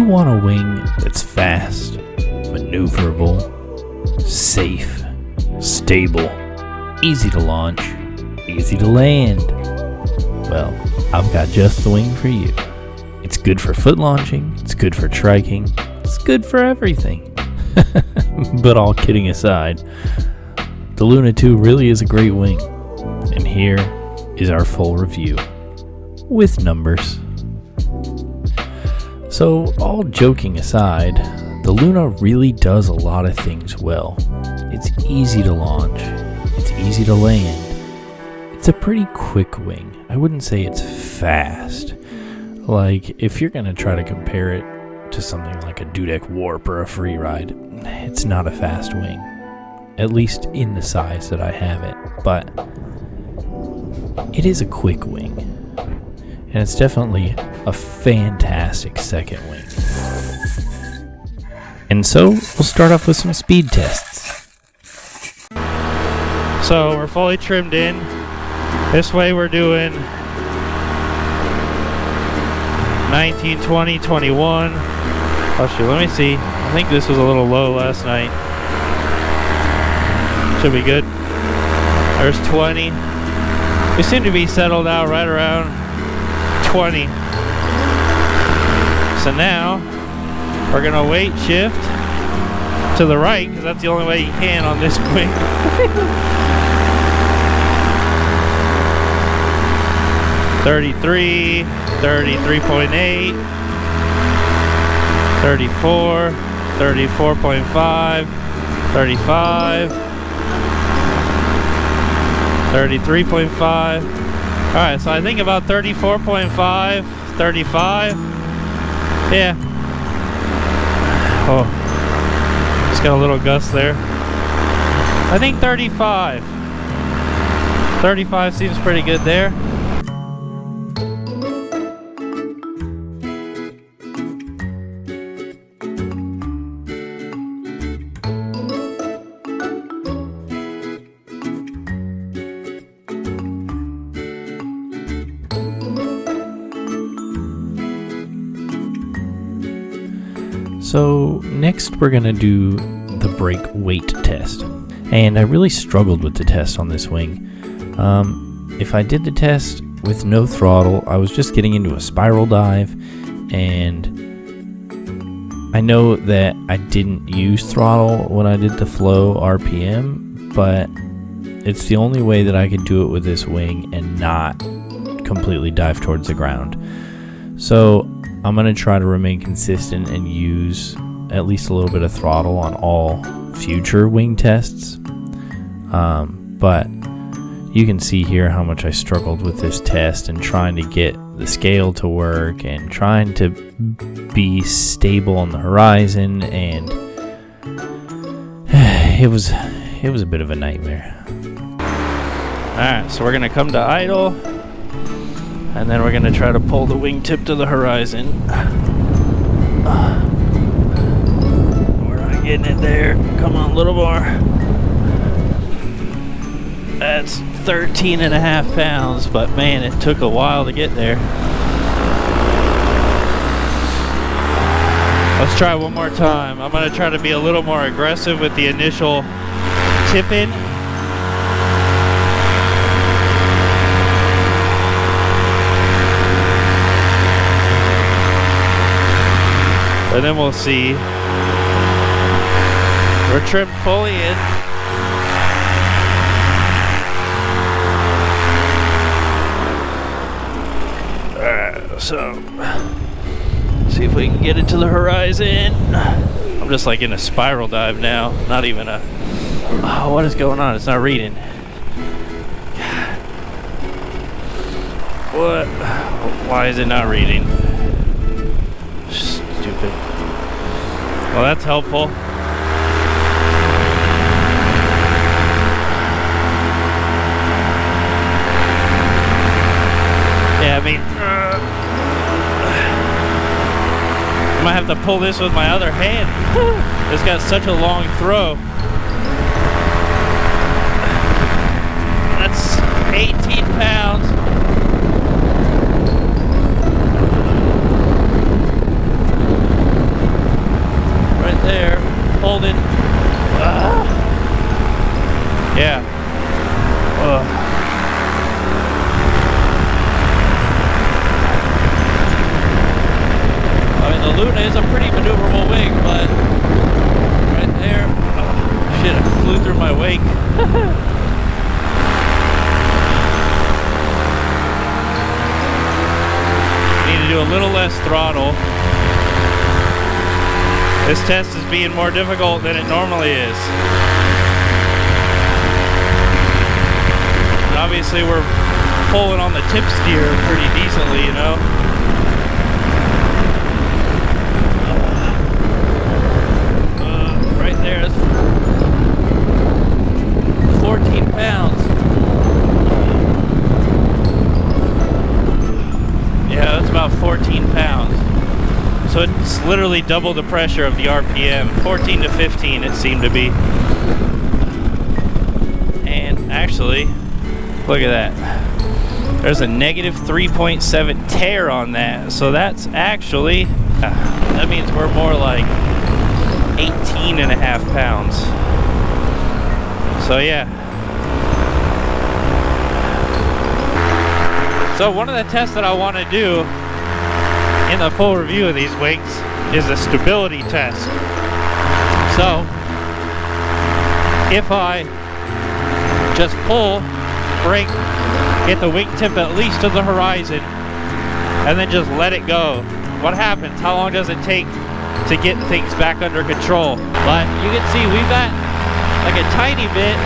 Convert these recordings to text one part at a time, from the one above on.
want a wing that's fast, maneuverable, safe, stable, easy to launch, easy to land, well, I've got just the wing for you. It's good for foot launching, it's good for triking, it's good for everything. But all kidding aside, the Luna 2 really is a great wing. And here is our full review, with numbers. So, all joking aside, the Luna really does a lot of things well. It's easy to launch, it's easy to land, it's a pretty quick wing. I wouldn't say it's fast. Like, if you're gonna try to compare it to something like a Dudek Warp or a Free Ride, it's not a fast wing. At least in the size that I have it. But it is a quick wing. And it's definitely a fantastic second wing. And so, we'll start off with some speed tests. So, we're fully trimmed in. This way we're doing 19, 20, 21. Oh shoot, let me see. I think this was a little low last night. Should be good. There's 20. We seem to be settled out right around 20. So now we're gonna weight shift to the right because that's the only way you can on this wing. 33, 33.8, 34, 34.5, 35, 33.5. Alright, so I think about 34.5, 35. Yeah. Oh, just got a little gust there. I think 35. 35 seems pretty good there. So next we're going to do the brake weight test. And I really struggled with the test on this wing. If I did the test with no throttle, I was just getting into a spiral dive, and I know that I didn't use throttle when I did the flow RPM, but it's the only way that I could do it with this wing and not completely dive towards the ground. So I'm going to try to remain consistent and use at least a little bit of throttle on all future wing tests. But you can see here how much I struggled with this test and trying to get the scale to work and trying to be stable on the horizon, and it was a bit of a nightmare. Alright, so we're going to come to idle, and then we're going to try to pull the wingtip to the horizon. We're not getting it there. Come on, a little more. That's 13.5 pounds, but man, it took a while to get there. Let's try one more time. I'm going to try to be a little more aggressive with the initial tip in. And then we'll see. We're trimmed fully in. Alright, so see if we can get it to the horizon. I'm just like in a spiral dive now. Not even a... Oh, what is going on? It's not reading. God. What? Why is it not reading? Stupid. Well, that's helpful. Yeah, I mean, I might have to pull this with my other hand. It's got such a long throw. That's 18 pounds. holding. Yeah. I mean, the Luna is a pretty maneuverable wing, but right there, shit, I flew through my wake. Need to do a little less throttle. This test is being more difficult than it normally is. And obviously we're pulling on the tip steer pretty decently, you know. Right there, that's 14 pounds. Yeah, that's about 14 pounds. So it's literally double the pressure of the RPM. 14 to 15 it seemed to be. And actually, look at that. There's a negative 3.7 tear on that. So that's actually, that means we're more like 18 and a half pounds. So yeah. So one of the tests that I want to do in the full review of these wings is a stability test. So if I just pull, brake, get the wingtip at least to the horizon, and then just let it go, what happens? How long does it take to get things back under control? But you can see we've got like a tiny bit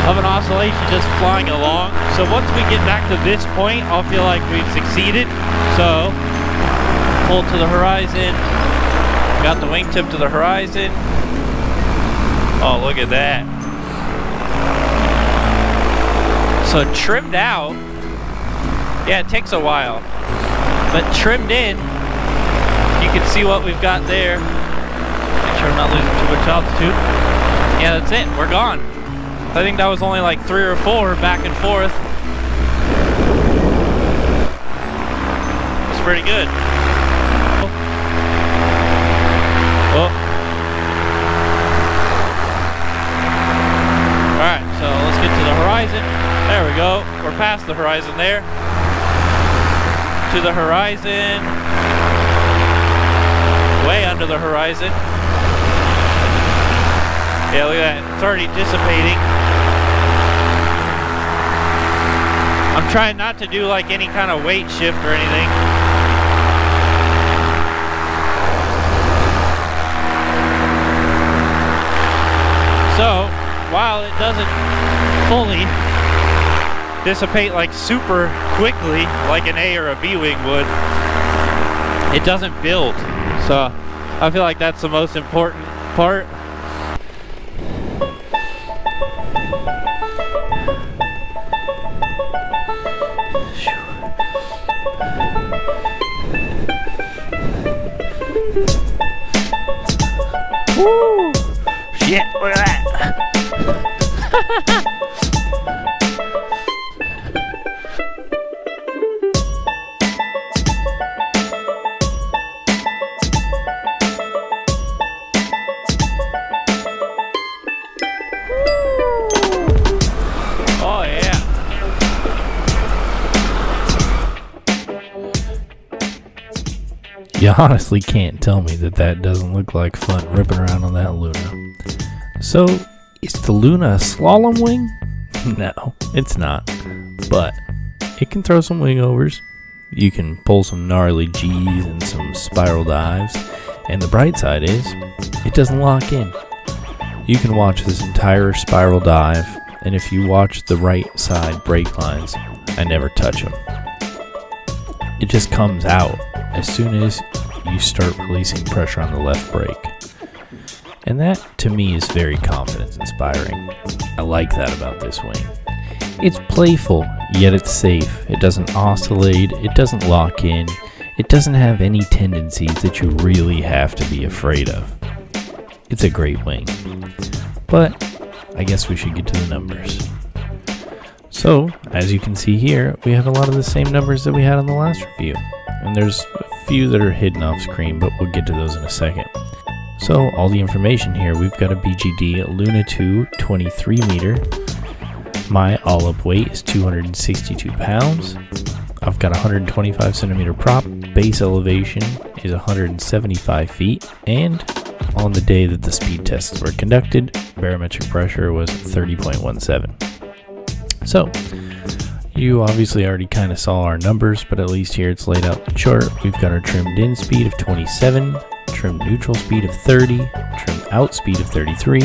of an oscillation just flying along. So once we get back to this point, I'll feel like we've succeeded. So pull to the horizon, got the wingtip to the horizon. Oh, look at that. So trimmed out, yeah, it takes a while, but trimmed in, you can see what we've got there. Make sure I'm not losing too much altitude. Yeah, that's it, we're gone. I think that was only like 3 or 4 back and forth. It's pretty good. Oh. Alright, so let's get to the horizon. There we go. We're past the horizon there. To the horizon. Way under the horizon. Yeah, look at that. It's already dissipating. I'm trying not to do like any kind of weight shift or anything. So, while it doesn't fully dissipate like super quickly like an A or a B wing would, it doesn't build. So, I feel like that's the most important part. Woo! Shit, look at that! Oh yeah! You honestly can't tell me that that doesn't look like fun ripping around on that Luna. So, is the Luna a slalom wing? No, it's not. But it can throw some wing overs. You can pull some gnarly G's and some spiral dives. And the bright side is, it doesn't lock in. You can watch this entire spiral dive, and if you watch the right side brake lines, I never touch them. It just comes out as soon as you start releasing pressure on the left brake. And that, to me, is very confidence inspiring. I like that about this wing. It's playful, yet it's safe. It doesn't oscillate, it doesn't lock in, it doesn't have any tendencies that you really have to be afraid of. It's a great wing. But I guess we should get to the numbers. So, as you can see here, we have a lot of the same numbers that we had on the last review. And there's a few that are hidden off screen, but we'll get to those in a second. So all the information here, we've got a BGD Luna 2 23 meter. My all-up weight is 262 pounds. I've got a 125 centimeter prop. Base elevation is 175 feet. And on the day that the speed tests were conducted, barometric pressure was 30.17. So you obviously already kind of saw our numbers, but at least here it's laid out in the chart. We've got our trimmed in speed of 27, trimmed neutral speed of 30, trimmed out speed of 33,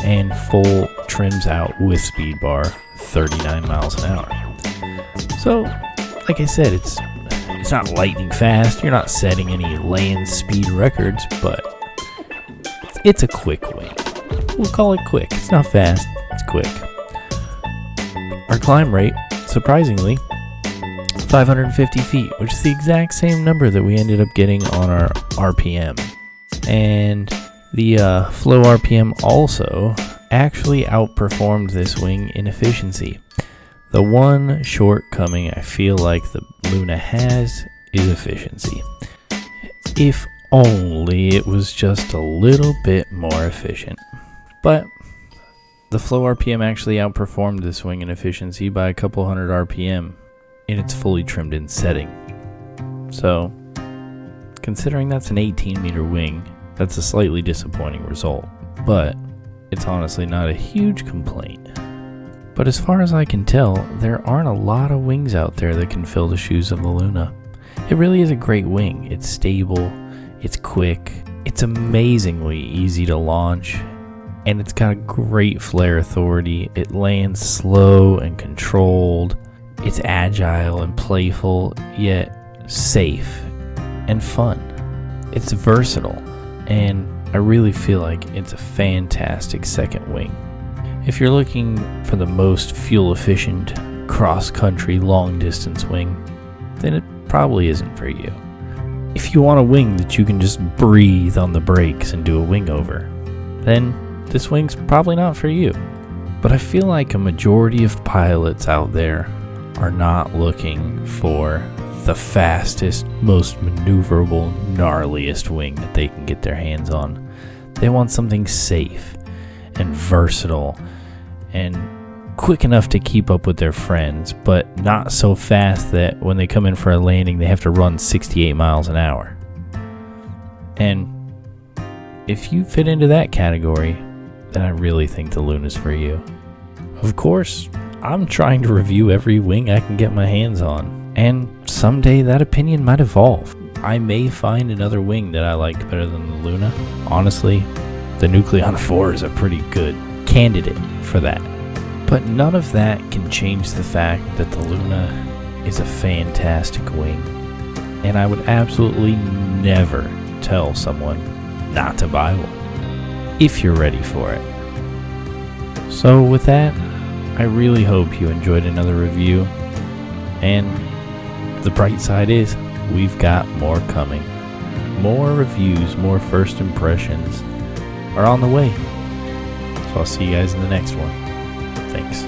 and full trims out with speed bar 39 miles an hour. So, like I said, it's not lightning fast. You're not setting any land speed records, but it's a quick wing. We'll call it quick. It's not fast, it's quick. Our climb rate, surprisingly, 550 feet, which is the exact same number that we ended up getting on our RPM. And the flow RPM also actually outperformed this wing in efficiency. The one shortcoming I feel like the Luna has is efficiency. If only it was just a little bit more efficient. But the flow RPM actually outperformed this wing in efficiency by a couple hundred RPM in its fully trimmed in setting. So, considering that's an 18 meter wing, that's a slightly disappointing result, but it's honestly not a huge complaint. But as far as I can tell, there aren't a lot of wings out there that can fill the shoes of the Luna. It really is a great wing. It's stable, it's quick, it's amazingly easy to launch, and it's got a great flare authority. It lands slow and controlled. It's agile and playful, yet safe and fun. It's versatile, and I really feel like it's a fantastic second wing. If you're looking for the most fuel-efficient, cross-country, long-distance wing, then it probably isn't for you. If you want a wing that you can just breathe on the brakes and do a wing over, then this wing's probably not for you. But I feel like a majority of pilots out there are not looking for the fastest, most maneuverable, gnarliest wing that they can get their hands on. They want something safe and versatile and quick enough to keep up with their friends, but not so fast that when they come in for a landing they have to run 68 miles an hour. And if you fit into that category, then I really think the Luna's for you. Of course, I'm trying to review every wing I can get my hands on, and someday that opinion might evolve. I may find another wing that I like better than the Luna. Honestly, the Nucleon 4 is a pretty good candidate for that. But none of that can change the fact that the Luna is a fantastic wing, and I would absolutely never tell someone not to buy one if you're ready for it. So with that, I really hope you enjoyed another review, and the bright side is we've got more coming. More reviews, more first impressions are on the way. So I'll see you guys in the next one. Thanks.